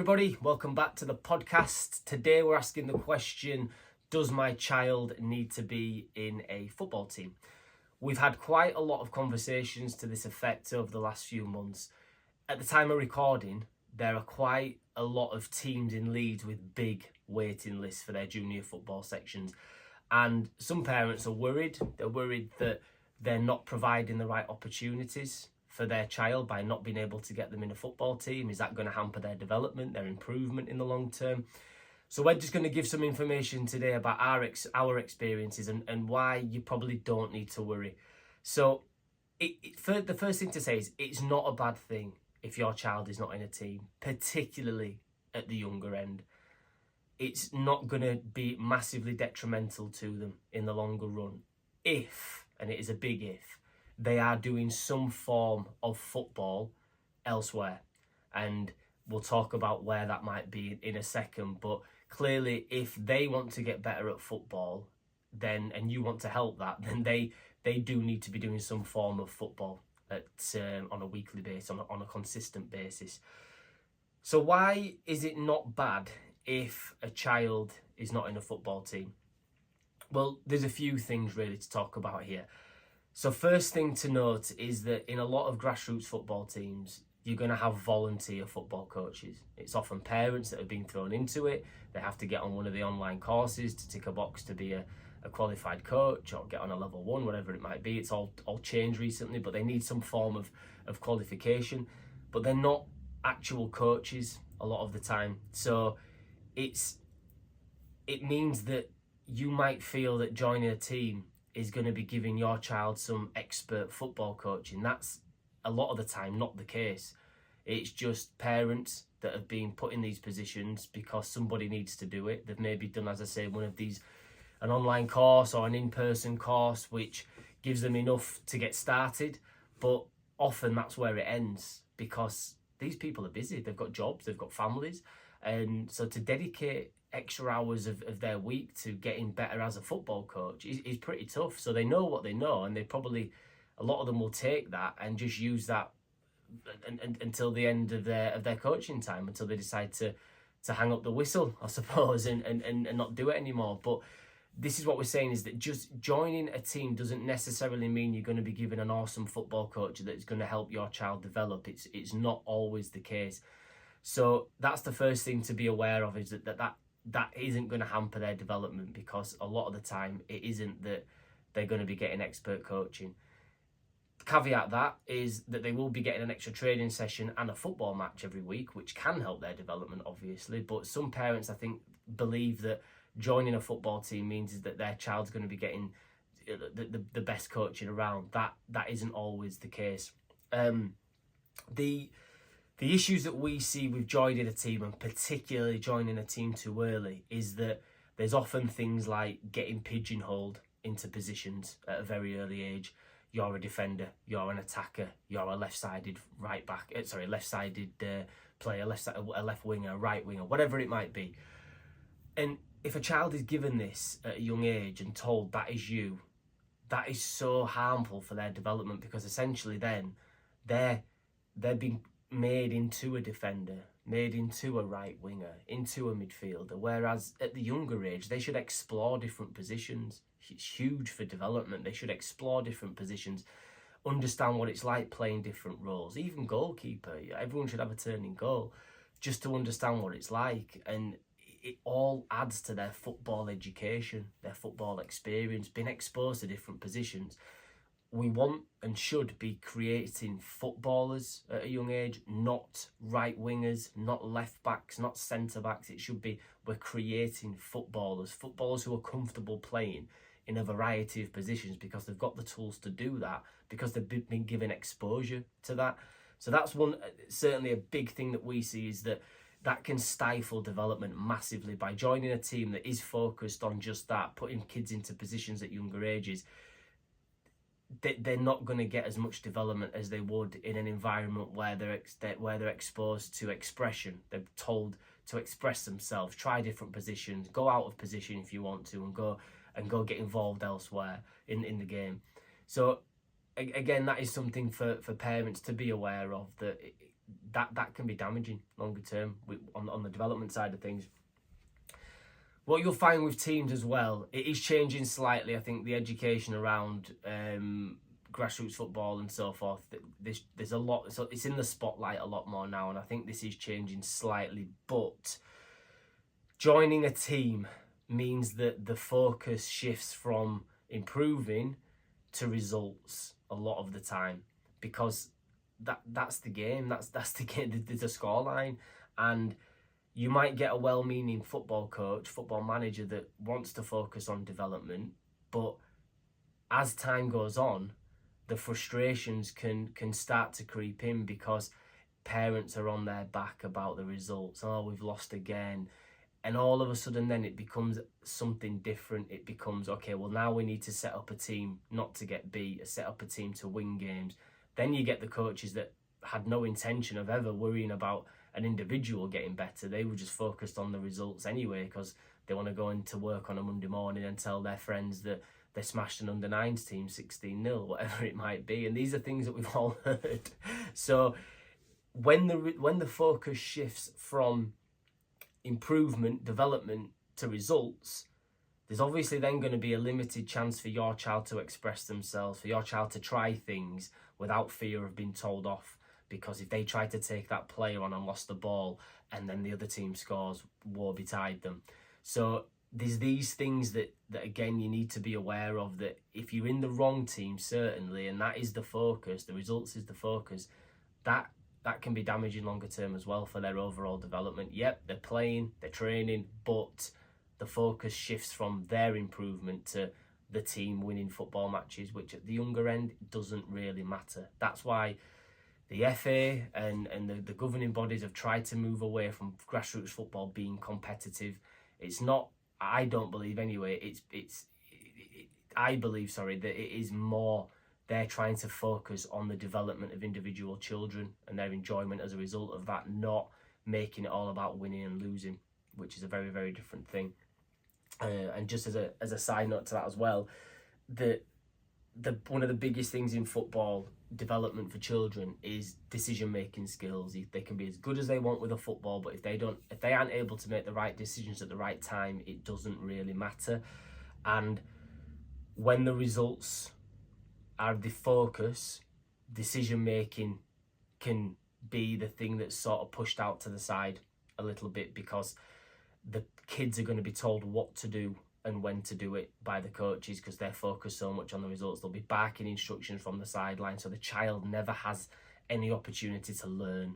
everybody, welcome back to the podcast. Today we're asking the question, does my child need to be in a football team? We've had quite a lot of conversations to this effect over the last few months. At the time of recording, there are quite a lot of teams in Leeds with big waiting lists for their junior football sections. And some parents are worried. They're worried that they're not providing the right opportunities for their child by not being able to get them in a football team. Is that going to hamper their development, their improvement in the long term? So we're just going to give some information today about our experiences and why you probably don't need to worry. So the first thing to say is it's not a bad thing if your child is not in a team, particularly at the younger end. It's not going to be massively detrimental to them in the longer run if, and it is a big if, they are doing some form of football elsewhere. And we'll talk about where that might be in a second. But clearly, if they want to get better at football, then and you want to help that, then they do need to be doing some form of football on a weekly basis, on a consistent basis. So why is it not bad if a child is not in a football team? Well, there's a few things really to talk about here. So first thing to note is that in a lot of grassroots football teams, you're going to have volunteer football coaches. It's often parents that have been thrown into it. They have to get on one of the online courses to tick a box to be a qualified coach or get on a level 1, whatever it might be. It's all changed recently, but they need some form of qualification. But they're not actual coaches a lot of the time. So it means that you might feel that joining a team is going to be giving your child some expert football coaching. That's a lot of the time not the case. It's just parents that have been put in these positions because somebody needs to do it. They've maybe done, as I say, one of these, an online course or an in-person course, which gives them enough to get started. But often that's where it ends because these people are busy. They've got jobs, they've got families. And so to dedicate extra hours of their week to getting better as a football coach is pretty tough. So they know what they know, and they probably, a lot of them will take that and just use that until the end of their coaching time, until they decide to hang up the whistle, I suppose, and not do it anymore. But this is what we're saying, is that just joining a team doesn't necessarily mean you're going to be given an awesome football coach that's going to help your child develop. It's not always the case. So that's the first thing to be aware of, is that isn't going to hamper their development, because a lot of the time it isn't that they're going to be getting expert coaching. Caveat that is that they will be getting an extra training session and a football match every week, which can help their development, obviously. But some parents, I think, believe that joining a football team means that their child's going to be getting the best coaching around. That isn't always the case. The issues that we see with joining a team, and particularly joining a team too early, is that there's often things like getting pigeonholed into positions at a very early age. You're a defender, you're an attacker, you're a left-sided player, a left winger, a right winger, whatever it might be. And if a child is given this at a young age and told that is you, that is so harmful for their development, because essentially then they're being made into a defender, made into a right winger, into a midfielder, whereas at the younger age they should explore different positions. It's huge for development. They should explore different positions, understand what it's like playing different roles. Even goalkeeper, everyone should have a turning goal, just to understand what it's like. And it all adds to their football education, their football experience, being exposed to different positions. We want and should be creating footballers at a young age, not right wingers, not left backs, not centre backs. It should be, we're creating footballers who are comfortable playing in a variety of positions, because they've got the tools to do that, because they've been given exposure to that. So that's certainly a big thing that we see, is that can stifle development massively. By joining a team that is focused on just that, putting kids into positions at younger ages, they're not going to get as much development as they would in an environment where they're exposed to expression. They're told to express themselves, try different positions, go out of position if you want to, and go get involved elsewhere in the game. So again, that is something for parents to be aware of, that that can be damaging longer term on the development side of things. What you'll find with teams as well, it is changing slightly. I think the education around grassroots football and so forth, there's a lot, so it's in the spotlight a lot more now, and I think this is changing slightly. But joining a team means that the focus shifts from improving to results a lot of the time, because that's the game. That's the game. There's a scoreline, and you might get a well-meaning football coach, football manager that wants to focus on development, but as time goes on, the frustrations can start to creep in because parents are on their back about the results. Oh, we've lost again. And all of a sudden then it becomes something different. It becomes, okay, well now we need to set up a team not to get beat, set up a team to win games. Then you get the coaches that had no intention of ever worrying about an individual getting better. They were just focused on the results anyway, because they want to go into work on a Monday morning and tell their friends that they smashed an under-9s team 16-0, whatever it might be. And these are things that we've all heard. So when the focus shifts from improvement, development to results, there's obviously then going to be a limited chance for your child to express themselves, for your child to try things without fear of being told off. Because if they try to take that player on and lost the ball and then the other team scores, woe betide them. So there's these things that again you need to be aware of, that if you're in the wrong team, certainly, and that is the focus, the results is the focus, that can be damaging longer term as well for their overall development. Yep, they're playing, they're training, but the focus shifts from their improvement to the team winning football matches, which at the younger end doesn't really matter. That's why the FA and the governing bodies have tried to move away from grassroots football being competitive. It's not, I don't believe anyway, I believe that it is more they're trying to focus on the development of individual children and their enjoyment as a result of that, not making it all about winning and losing, which is a very, very different thing. And just as a side note to that as well, one of the biggest things in football development for children is decision-making skills. They can be as good as they want with a football, but if they aren't able to make the right decisions at the right time, it doesn't really matter. And when the results are the focus, decision-making can be the thing that's sort of pushed out to the side a little bit, because the kids are going to be told what to do and when to do it by the coaches, because they're focused so much on the results. They'll be barking instructions from the sideline, so the child never has any opportunity to learn.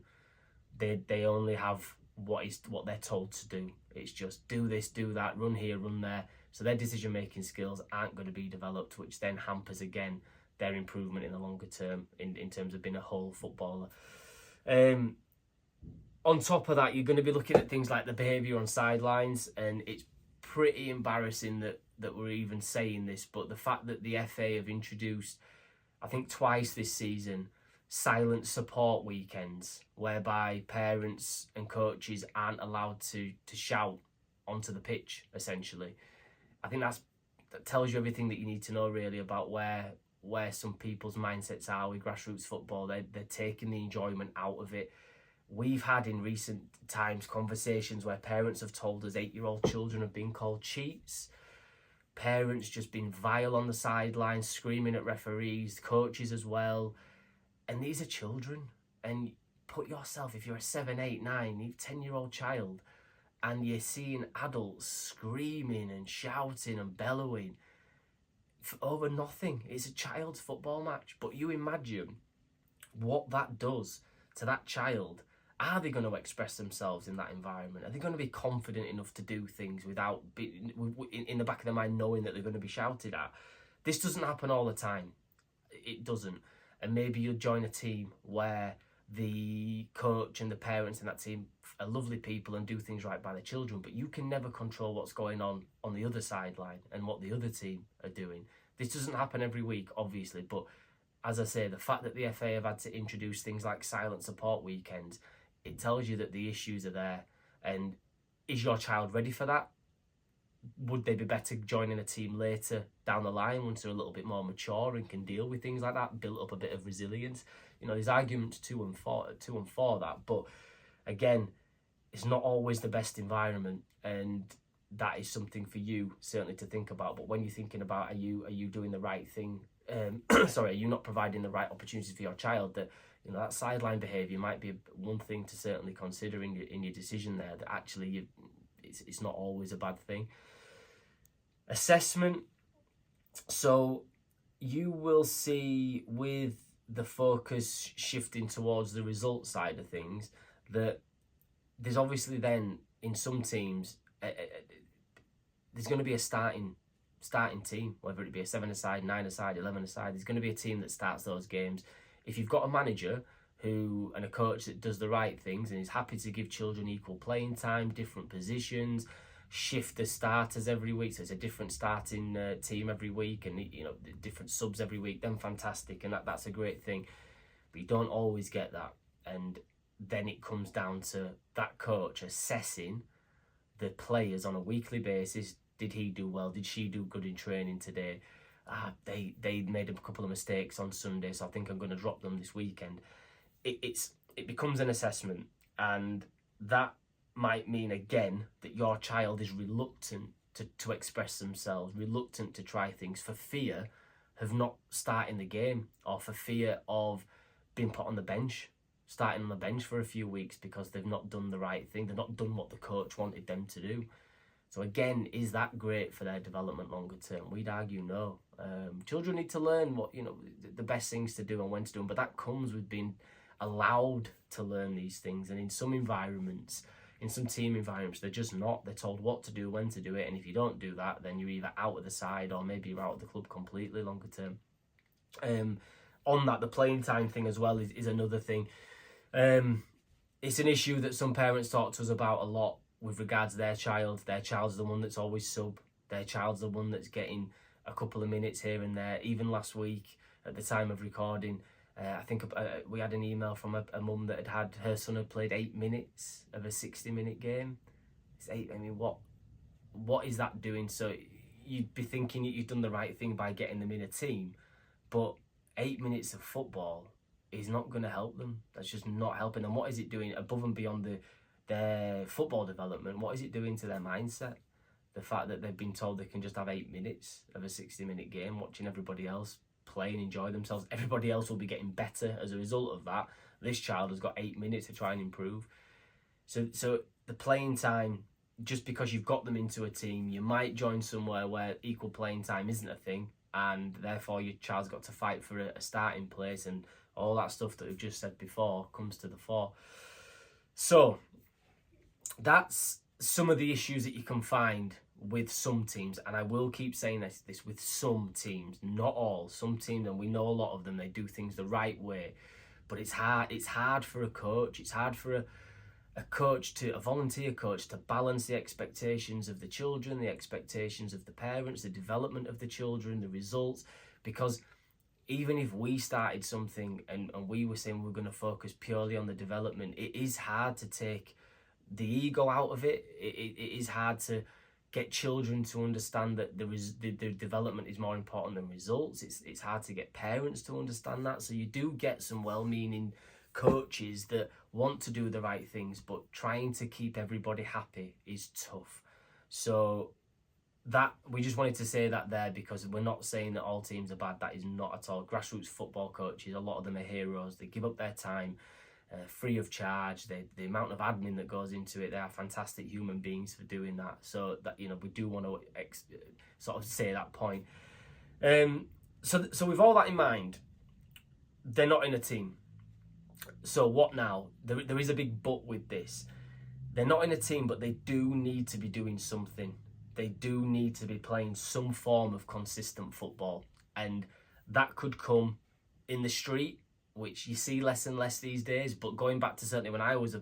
They only have what they're told to do. It's just do this, do that, run here, run there. So their decision-making skills aren't going to be developed, which then hampers again their improvement in the longer term in terms of being a whole footballer. On top of that, you're going to be looking at things like the behaviour on sidelines, and it's pretty embarrassing that we're even saying this, but the fact that the FA have introduced, I think twice this season, silent support weekends, whereby parents and coaches aren't allowed to shout onto the pitch, essentially. I think that tells you everything that you need to know really about where some people's mindsets are with grassroots football. They're taking the enjoyment out of it. We've had in recent times conversations where parents have told us 8-year-old children have been called cheats. Parents just been vile on the sidelines, screaming at referees, coaches as well. And these are children. And put yourself, if you're a 7, 8, 9, 10-year-old child, and you're seeing adults screaming and shouting and bellowing over nothing. It's a child's football match. But you imagine what that does to that child. Are they going to express themselves in that environment? Are they going to be confident enough to do things without in the back of their mind knowing that they're going to be shouted at? This doesn't happen all the time. It doesn't. And maybe you'll join a team where the coach and the parents in that team are lovely people and do things right by the children, but you can never control what's going on the other sideline and what the other team are doing. This doesn't happen every week, obviously, but as I say, the fact that the FA have had to introduce things like silent support weekends, it tells you that the issues are there. And is your child ready for that? Would they be better joining a team later down the line once they're a little bit more mature and can deal with things like that, build up a bit of resilience? there's arguments to and for that, but again, it's not always the best environment, and that is something for you certainly to think about. But when you're thinking about, are you doing the right thing? Sorry, are you not providing the right opportunities for your child? That sideline behaviour might be one thing to certainly consider in your decision there. That actually it's not always a bad thing. Assessment. So you will see with the focus shifting towards the result side of things that there's obviously then in some teams there's going to be a starting team, whether it be a 7-a-side, 9-a-side, 11-a-side. There's going to be a team that starts those games. If you've got a manager and a coach that does the right things and is happy to give children equal playing time, different positions, shift the starters every week, so it's a different starting team every week, and different subs every week, then fantastic, and that's a great thing. But you don't always get that, and then it comes down to that coach assessing the players on a weekly basis. Did he do well? Did she do good in training today? They made a couple of mistakes on Sunday, so I think I'm going to drop them this weekend. It becomes an assessment, and that might mean again that your child is reluctant to express themselves, reluctant to try things for fear of not starting the game, or for fear of being put on the bench, starting on the bench for a few weeks because they've not done the right thing, they've not done what the coach wanted them to do. So again, is that great for their development longer term? We'd argue no. Children need to learn what the best things to do and when to do them, but that comes with being allowed to learn these things. And in some environments, in some team environments, they're just not. They're told what to do, when to do it, and if you don't do that, then you're either out of the side or maybe you're out of the club completely longer term. On that, the playing time thing as well is another thing. It's an issue that some parents talk to us about a lot with regards to their child. Their child's the one that's always sub. Their child's the one that's getting a couple of minutes here and there. Even last week, at the time of recording, I think we had an email from a mum that had her son had played 8 minutes of a 60-minute game. It's 8. I mean, what is that doing? So you'd be thinking that you've done the right thing by getting them in a team, but 8 minutes of football is not going to help them. That's just not helping them. What is it doing above and beyond their football development? What is it doing to their mindset? The fact that they've been told they can just have 8 minutes of a 60-minute game, watching everybody else play and enjoy themselves. Everybody else will be getting better as a result of that. This child has got 8 minutes to try and improve. So the playing time, just because you've got them into a team, you might join somewhere where equal playing time isn't a thing, and therefore your child's got to fight for a starting place, and all that stuff that we've just said before comes to the fore. So that's some of the issues that you can find with some teams, and I will keep saying this with some teams, not all. Some teams, and we know a lot of them, they do things the right way, but it's hard for a coach. It's hard for a volunteer coach to balance the expectations of the children, the expectations of the parents, the development of the children, the results, because even if we started something and we were saying we're going to focus purely on the development, it is hard to take the ego out of it. It is hard to get children to understand that the development is more important than results. It's hard to get parents to understand that. So you do get some well-meaning coaches that want to do the right things, but trying to keep everybody happy is tough. So that we just wanted to say that there, because we're not saying that all teams are bad. That is not at all. Grassroots football coaches, a lot of them are heroes. They give up their time free of charge. The amount of admin that goes into it, they are fantastic human beings for doing that. So that we do want to sort of say that point. So with all that in mind, they're not in a team. So what now? There is a big but with this. They're not in a team, but they do need to be doing something. They do need to be playing some form of consistent football, and that could come in the street, which you see less and less these days. But going back to certainly when I was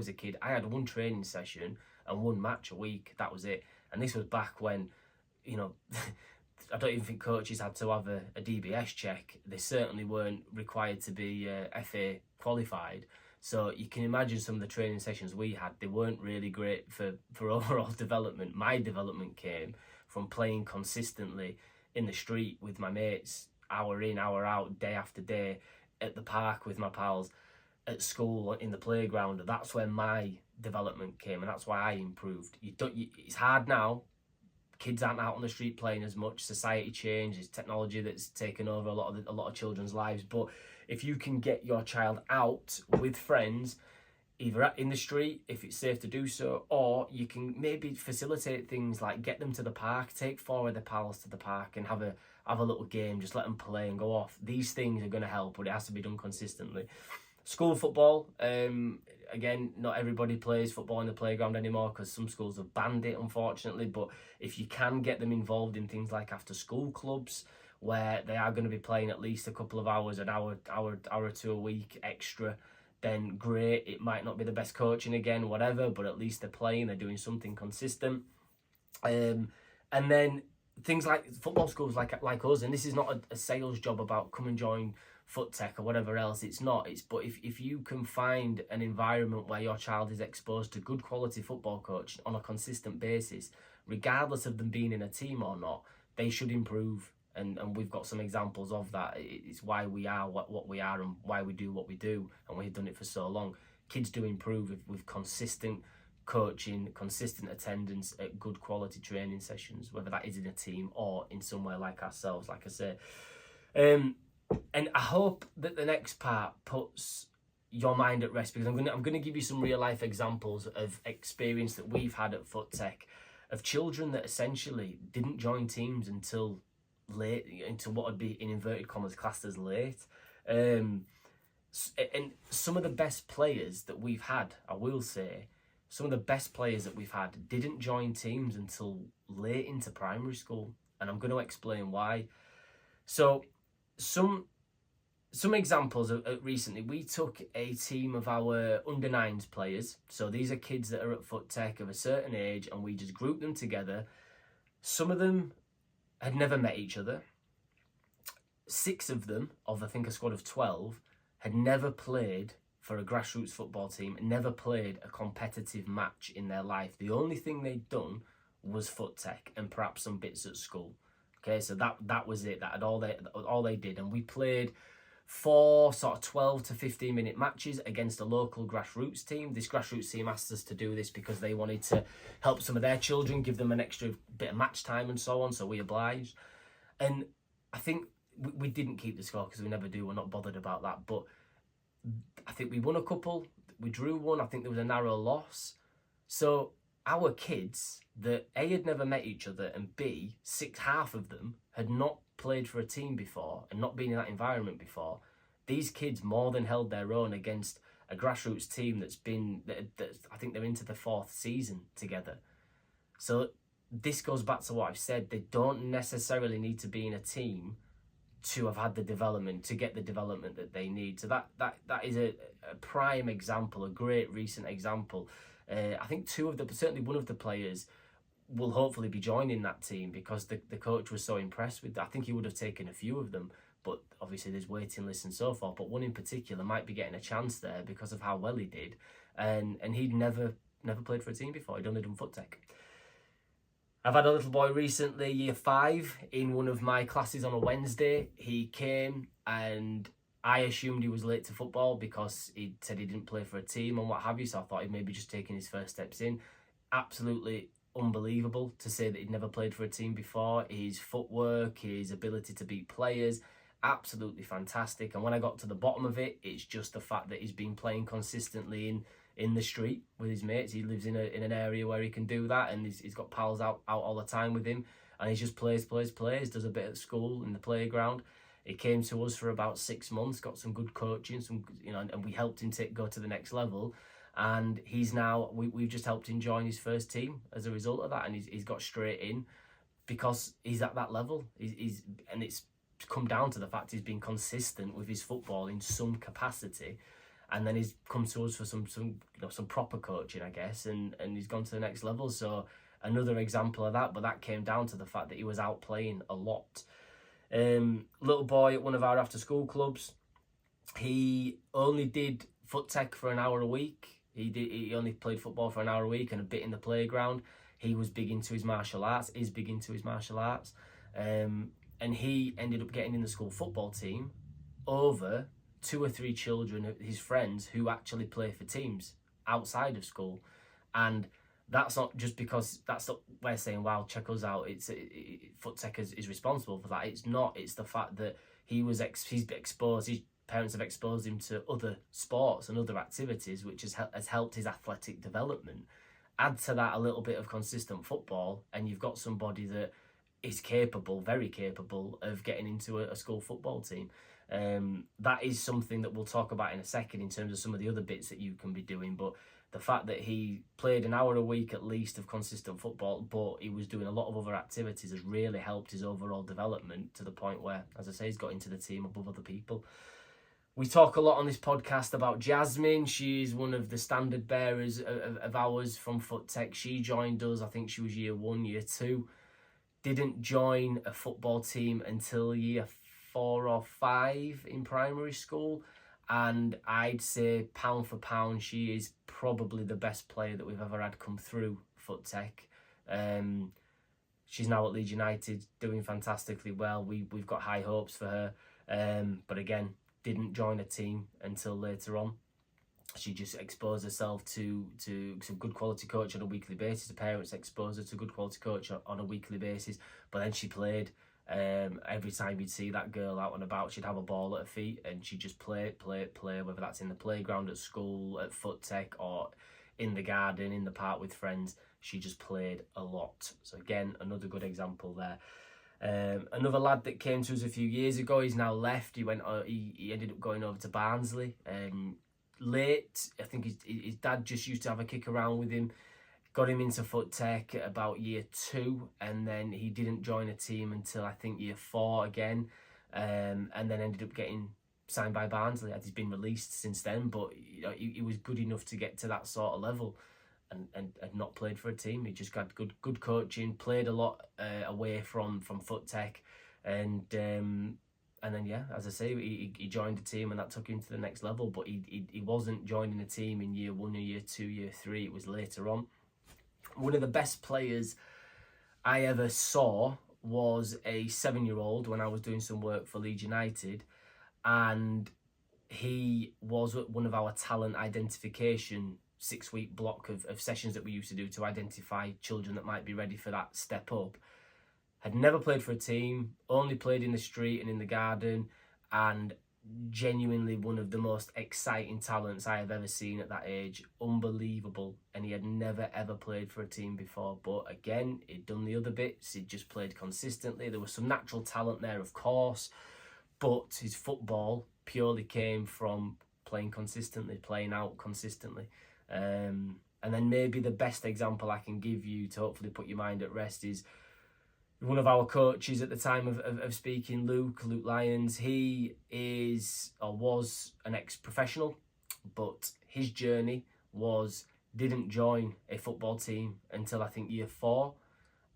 a kid, I had one training session and one match a week. That was it. And this was back when, I don't even think coaches had to have a DBS check. They certainly weren't required to be FA qualified. So you can imagine some of the training sessions we had, they weren't really great for overall development. My development came from playing consistently in the street with my mates, hour in, hour out, day after day, at the park with my pals, at school, in the playground. That's where my development came, and that's why I improved. It's hard now. Kids aren't out on the street playing as much. Society changes, technology that's taken over a lot of children's lives. But if you can get your child out with friends, either in the street if it's safe to do so, or you can maybe facilitate things like get them to the park, take 4 of the pals to the park and have a little game, just let them play and go off. These things are going to help, but it has to be done consistently. School football, again, not everybody plays football in the playground anymore because some schools have banned it, unfortunately. But if you can get them involved in things like after school clubs, where they are going to be playing at least a couple of hours, an hour or two a week extra, then great. It might not be the best coaching again, whatever, but at least they're playing, they're doing something consistent. And then things like football schools like us, and this is not a sales job about come and join Foot Tech or whatever else. It's not. But if you can find an environment where your child is exposed to good quality football coaching on a consistent basis, regardless of them being in a team or not, they should improve. And we've got some examples of that. It's why we are what we are and why we do what we do, and we've done it for so long. Kids do improve with consistent coaching, consistent attendance at good quality training sessions, whether that is in a team or in somewhere like ourselves, like I say. And I hope that the next part puts your mind at rest, because I'm going to give you some real life examples of experience that we've had at Foot Tech of children that essentially didn't join teams until late, into what would be in inverted commas classed as late. And some of the best players that we've had, I will say, some of the best players that we've had didn't join teams until late into primary school, and I'm going to explain why. So some examples of recently, we took a team of our under-9s players. So these are kids that are at Foot Tech of a certain age, and we just grouped them together. Some of them had never met each other. 6 of them, of I think a squad of 12, had never played for a grassroots football team, never played a competitive match in their life. The only thing they'd done was Foot Tech and perhaps some bits at school. Okay, so that was it. That had all they did, and we played 4 sort of 12 to 15 minute matches against a local grassroots team. This grassroots team asked us to do this because they wanted to help some of their children, give them an extra bit of match time and so on, so we obliged. And I think we didn't keep the score because we never do, we're not bothered about that, but I think we won a couple, we drew one, I think there was a narrow loss. So our kids that A, had never met each other, and B, half of them had not played for a team before and not been in that environment before, these kids more than held their own against a grassroots team that I think they're into the 4th season together. So this goes back to what I've said. They don't necessarily need to be in a team to have had the development, to get the development that they need. So that is a prime example, a great recent example. I think certainly one of the players will hopefully be joining that team because the coach was so impressed with that. I think he would have taken a few of them, but obviously there's waiting lists and so forth. But one in particular might be getting a chance there because of how well he did, and he'd never played for a team before. He'd only done Foot Tech. I've had a little boy recently, year 5, in one of my classes on a Wednesday. He came and I assumed he was late to football because he said he didn't play for a team and what have you, so I thought he'd maybe just taken his first steps in. Absolutely unbelievable to say that he'd never played for a team before. His footwork, his ability to beat players, absolutely fantastic. And when I got to the bottom of it, it's just the fact that he's been playing consistently in the street with his mates. He lives in an area where he can do that, and he's got pals out all the time with him, and he just plays, does a bit at school in the playground. He came to us for about 6 months, got some good coaching, and we helped him go to the next level. And he's now, we've just helped him join his first team as a result of that, and he's got straight in because he's at that level. And it's come down to the fact he's been consistent with his football in some capacity, and then he's come to us for some proper coaching, I guess, and he's gone to the next level. So another example of that, but that came down to the fact that he was out playing a lot. Little boy at one of our after school clubs, he only did Foot Tech for an hour a week. He only played football for an hour a week and a bit in the playground. He was big into his martial arts, and he ended up getting in the school football team over 2 or 3 children, his friends, who actually play for teams outside of school. And that's not just because that's not we're saying, wow, check us out. Foot Tech is responsible for that. It's not. It's the fact that he's exposed. His parents have exposed him to other sports and other activities, which has helped his athletic development. Add to that a little bit of consistent football, and you've got somebody that is capable, very capable, of getting into a school football team. That is something that we'll talk about in a second in terms of some of the other bits that you can be doing. But the fact that he played an hour a week at least of consistent football, but he was doing a lot of other activities, has really helped his overall development to the point where, as I say, he's got into the team above other people. We talk a lot on this podcast about Jasmine. She's one of the standard bearers of ours from Foot Tech. She joined us, I think she was year 1, year 2. Didn't join a football team until year 4 or 5 in primary school. And I'd say, pound for pound, she is probably the best player that we've ever had come through Foot Tech. She's now at Leeds United, doing fantastically well. We've got high hopes for her. But again, didn't join a team until later on. She just exposed herself to some good quality coach on a weekly basis. The parents exposed her to good quality coach on a weekly basis. But then she played. Every time you'd see that girl out and about, she'd have a ball at her feet and she'd just play, whether that's in the playground at school, at Foot Tech, or in the garden, in the park with friends. She just played a lot. So again, another good example there. Another lad that came to us a few years ago, he's now left. He ended up going over to Barnsley. Late, I think his dad just used to have a kick around with him. Got him into Foot Tech at about year 2, and then he didn't join a team until I think year 4 again, and then ended up getting signed by Barnsley. He's been released since then, but he was good enough to get to that sort of level, and not played for a team. He just got good coaching, played a lot away from Foot Tech, and then yeah, as I say, he joined a team and that took him to the next level. But he wasn't joining a team in year 1 or year 2, year 3. It was later on. One of the best players I ever saw was a 7-year-old when I was doing some work for Leeds United, and he was one of our talent identification 6-week block of sessions that we used to do to identify children that might be ready for that step up. Had never played for a team, only played in the street and in the garden, and genuinely one of the most exciting talents I have ever seen at that age. Unbelievable. And he had never ever played for a team before, but again, he'd done the other bits. He'd just played consistently. There was some natural talent there, of course, but his football purely came from playing consistently, playing out consistently. And then maybe the best example I can give you to hopefully put your mind at rest is one of our coaches at the time of speaking, Luke Lyons. He is or was an ex-professional, but his journey didn't join a football team until I think year 4,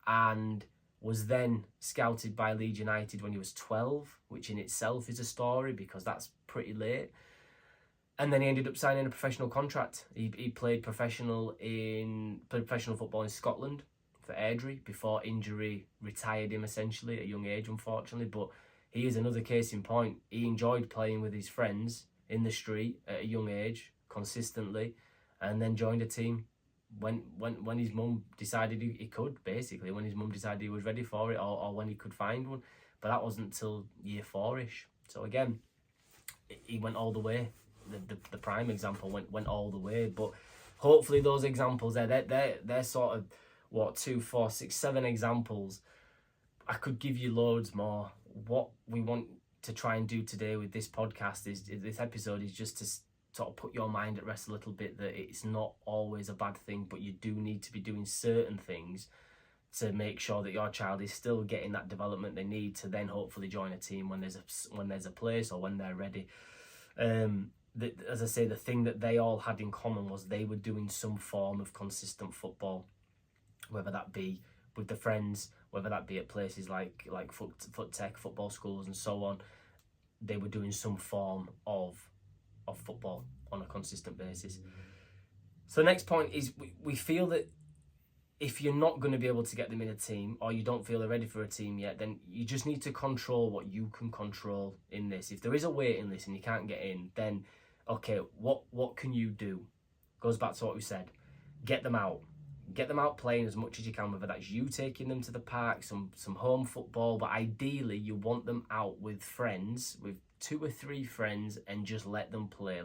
and was then scouted by Leeds United when he was 12, which in itself is a story because that's pretty late. And then he ended up signing a professional contract. He played professional football in Scotland for Airdrie before injury retired him essentially at a young age, unfortunately. But he is another case in point. He enjoyed playing with his friends in the street at a young age consistently, and then joined a team when his mum decided he could, basically, when his mum decided he was ready for it, or when he could find one. But that wasn't until year 4-ish. So again, he went all the way. The prime example went all the way. But hopefully those examples they're sort of 2, 4, 6, 7 examples. I could give you loads more. What we want to try and do today with this podcast this episode is just to sort of put your mind at rest a little bit, that it's not always a bad thing, but you do need to be doing certain things to make sure that your child is still getting that development they need to then hopefully join a team when there's a place or when they're ready. As I say, the thing that they all had in common was they were doing some form of consistent football, whether that be with the friends, whether that be at places like Foot Tech, football schools and so on. They were doing some form of football on a consistent basis. So the next point is we feel that if you're not going to be able to get them in a team, or you don't feel they're ready for a team yet, then you just need to control what you can control in this. If there is a waiting list and you can't get in, then okay, what can you do? Goes back to what we said. Get them out. Get them out playing as much as you can, whether that's you taking them to the park, some home football, but ideally you want them out with friends, with 2 or 3 friends, and just let them play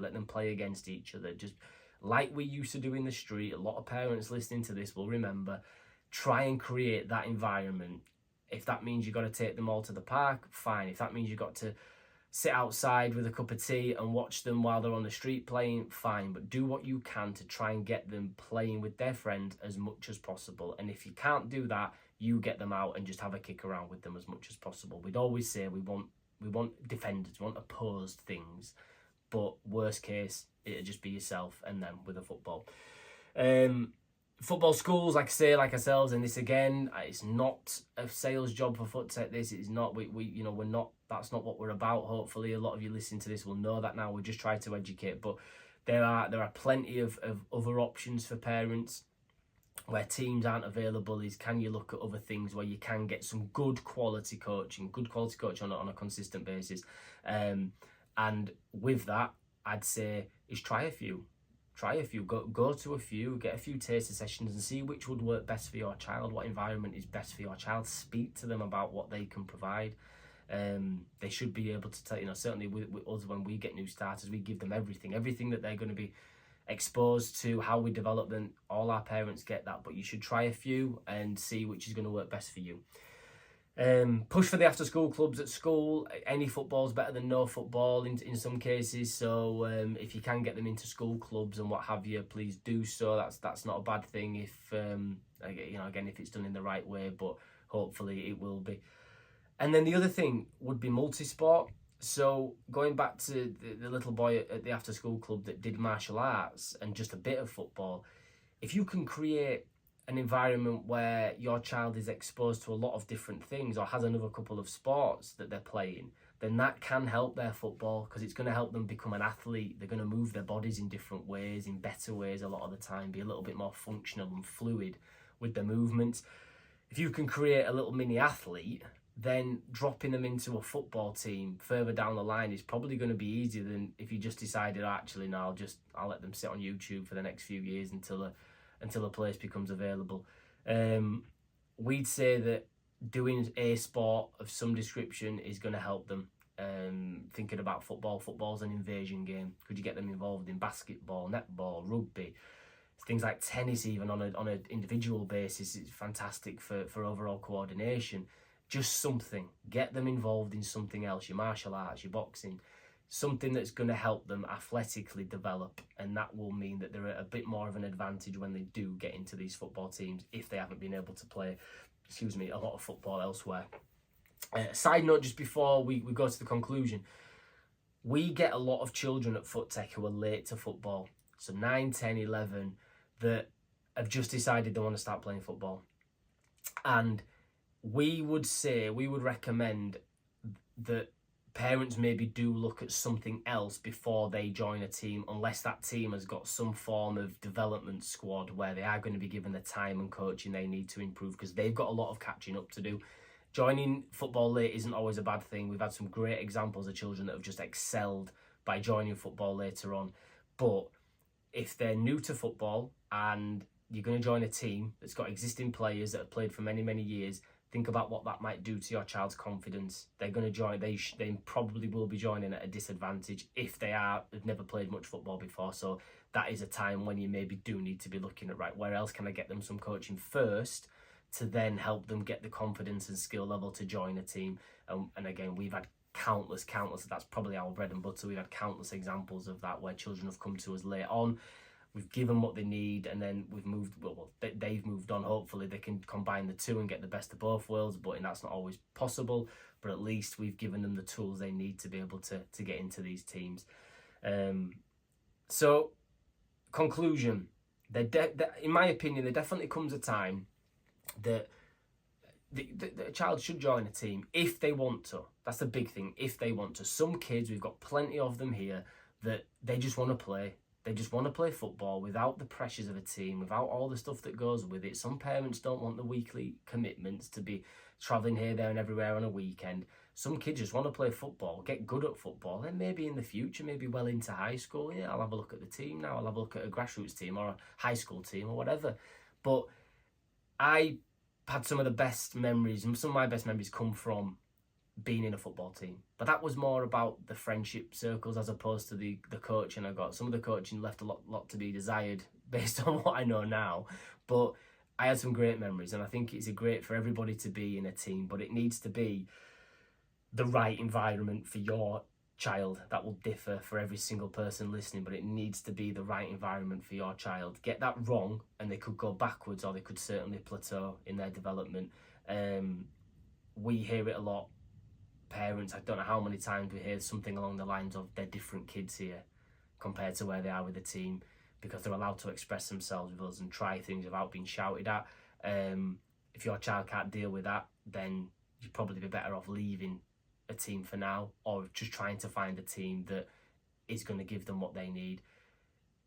against each other, just like we used to do in the street. A lot of parents listening to this will remember. Try and create that environment. If that means you've got to take them all to the park, fine. If that means you've got to sit outside with a cup of tea and watch them while they're on the street playing, fine. But do what you can to try and get them playing with their friends as much as possible. And if you can't do that, you get them out and just have a kick around with them as much as possible. We'd always say we want defenders, we want opposed things. But worst case, it'll just be yourself and them with a football. Football schools, like I say, like ourselves, and this again, it's not a sales job for FootTech. This is not, we're not, that's not what we're about. Hopefully a lot of you listening to this will know that now. We're just trying to educate, but there are plenty of other options for parents where teams aren't available. Is can you look at other things where you can get some good quality coaching on a consistent basis. And with that, I'd say is try a few. Go to a few, get a few taster sessions and see which would work best for your child, what environment is best for your child. Speak to them about what they can provide. They should be able to tell, certainly with us when we get new starters, we give them everything that they're going to be exposed to, how we develop them. All our parents get that, but you should try a few and see which is going to work best for you. Push for the after school clubs at school. Any football's better than no football in some cases. So if you can get them into school clubs and what have you, please do so. That's not a bad thing if again if it's done in the right way, but hopefully it will be. And then the other thing would be multi-sport. So going back to the little boy at the after school club that did martial arts and just a bit of football, if you can create an environment where your child is exposed to a lot of different things or has another couple of sports that they're playing, then that can help their football, because it's going to help them become an athlete. They're going to move their bodies in different ways, in better ways a lot of the time, be a little bit more functional and fluid with their movements. If you can create a little mini athlete, then dropping them into a football team further down the line is probably going to be easier than if you just decided, actually, no, I'll let them sit on YouTube for the next few years until a place becomes available. We'd say that doing a sport of some description is going to help them. Thinking about football's an invasion game. Could you get them involved in basketball, netball, rugby, things like tennis even on an individual basis? It's fantastic for overall coordination. Just something. Get them involved in something else, your martial arts, your boxing, something that's going to help them athletically develop, and that will mean that they're at a bit more of an advantage when they do get into these football teams if they haven't been able to play, a lot of football elsewhere. Side note, just before we go to the conclusion, we get a lot of children at FootTech who are late to football, so 9, 10, 11, that have just decided they want to start playing football. And we would recommend that parents maybe do look at something else before they join a team, unless that team has got some form of development squad where they are going to be given the time and coaching they need to improve, because they've got a lot of catching up to do. Joining football late isn't always a bad thing. We've had some great examples of children that have just excelled by joining football later on. But if they're new to football and you're going to join a team that's got existing players that have played for many, many years, think about what that might do to your child's confidence. They're going to join. They probably will be joining at a disadvantage if they've never played much football before. So that is a time when you maybe do need to be looking at, right, where else can I get them some coaching first to then help them get the confidence and skill level to join a team. And again, we've had countless. That's probably our bread and butter. We've had countless examples of that where children have come to us late on. We've given what they need, and then we've moved. They've moved on. Hopefully, they can combine the two and get the best of both worlds. But that's not always possible. But at least we've given them the tools they need to be able to get into these teams. So, conclusion: in my opinion, there definitely comes a time that the child should join a team if they want to. That's the big thing. If they want to. Some kids, we've got plenty of them here, that they just want to play. They just want to play football without the pressures of a team, without all the stuff that goes with it. Some parents don't want the weekly commitments to be travelling here, there and everywhere on a weekend. Some kids just want to play football, get good at football. Then maybe in the future, maybe well into high school, yeah, I'll have a look at the team now. I'll have a look at a grassroots team or a high school team or whatever. But I had some of the best memories, and some of my best memories come from being in a football team. But that was more about the friendship circles as opposed to the coaching I got. Some of the coaching left a lot to be desired based on what I know now. But I had some great memories, and I think it's great for everybody to be in a team, but it needs to be the right environment for your child. That will differ for every single person listening, but it needs to be the right environment for your child. Get that wrong and they could go backwards, or they could certainly plateau in their development. We hear it a lot. Parents, I don't know how many times we hear something along the lines of they're different kids here compared to where they are with the team, because they're allowed to express themselves with us and try things without being shouted at. If your child can't deal with that, then you'd probably be better off leaving a team for now, or just trying to find a team that is going to give them what they need.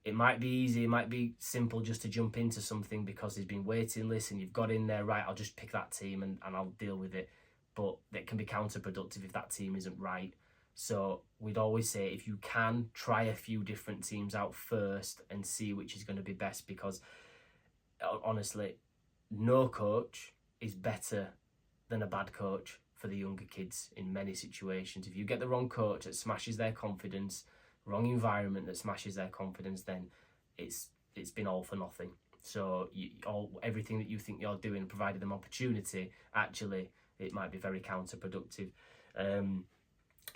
It might be easy, it might be simple just to jump into something because there's been waiting lists and you've got in there, right, I'll just pick that team and I'll deal with it. But it can be counterproductive if that team isn't right. So we'd always say, if you can, try a few different teams out first and see which is going to be best, because honestly, no coach is better than a bad coach for the younger kids in many situations. If you get the wrong coach that smashes their confidence, wrong environment that smashes their confidence, then it's been all for nothing. So everything that you think you're doing, provided them opportunity, actually it might be very counterproductive.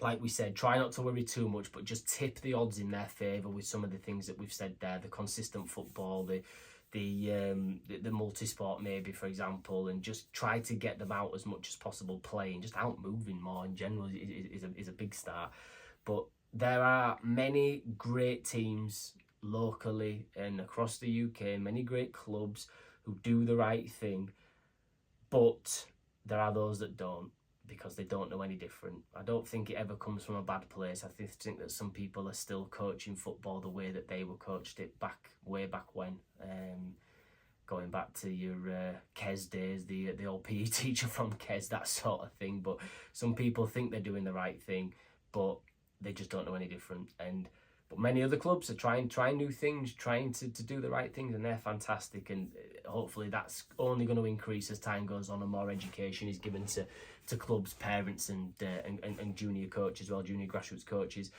Like we said, try not to worry too much, but just tip the odds in their favour with some of the things that we've said there: the consistent football, the multi-sport maybe, for example, and just try to get them out as much as possible playing. Just out moving more in general is a big start. But there are many great teams locally and across the UK, many great clubs who do the right thing, but there are those that don't, because they don't know any different. I don't think it ever comes from a bad place. I think that some people are still coaching football the way that they were coached it way back when. Going back to your Kes days, the old PE teacher from Kes, that sort of thing. But some people think they're doing the right thing, but they just don't know any different. But many other clubs are trying new things, trying to do the right things, and they're fantastic. And hopefully that's only going to increase as time goes on and more education is given to clubs, parents, and junior coaches, well, junior grassroots coaches.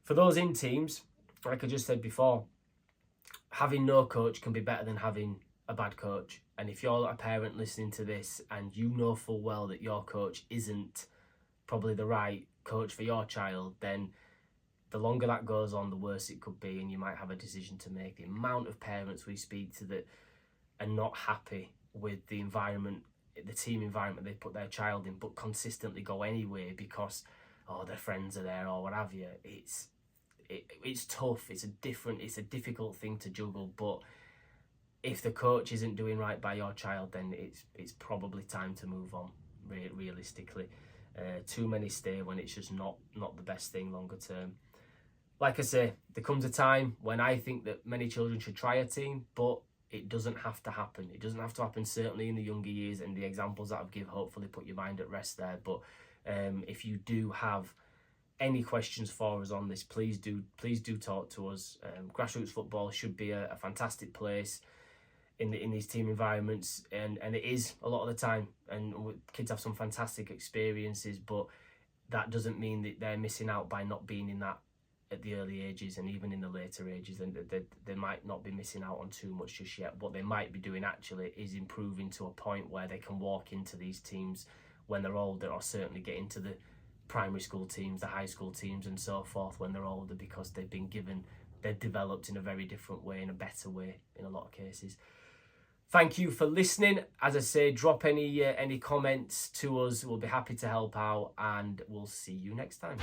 For those in teams, like I just said before, having no coach can be better than having a bad coach. And if you're a parent listening to this and you know full well that your coach isn't probably the right coach for your child, then the longer that goes on, the worse it could be, and you might have a decision to make. The amount of parents we speak to that are not happy with the environment, the team environment they put their child in, but consistently go anyway because their friends are there or what have you. It's tough. It's a difficult thing to juggle. But if the coach isn't doing right by your child, then it's probably time to move on. Realistically, too many stay when it's just not the best thing longer term. Like I say, there comes a time when I think that many children should try a team, but it doesn't have to happen. It doesn't have to happen, certainly in the younger years, and the examples that I've given hopefully put your mind at rest there. But if you do have any questions for us on this, please do talk to us. Grassroots football should be a fantastic place in these team environments, and it is a lot of the time, and kids have some fantastic experiences, but that doesn't mean that they're missing out by not being in that at the early ages and even in the later ages, and they might not be missing out on too much just yet. What they might be doing actually is improving to a point where they can walk into these teams when they're older, or certainly get into the primary school teams, the high school teams and so forth when they're older, because they've developed in a very different way, in a better way in a lot of cases. Thank you for listening. As I say, drop any comments to us. We'll be happy to help out, and we'll see you next time.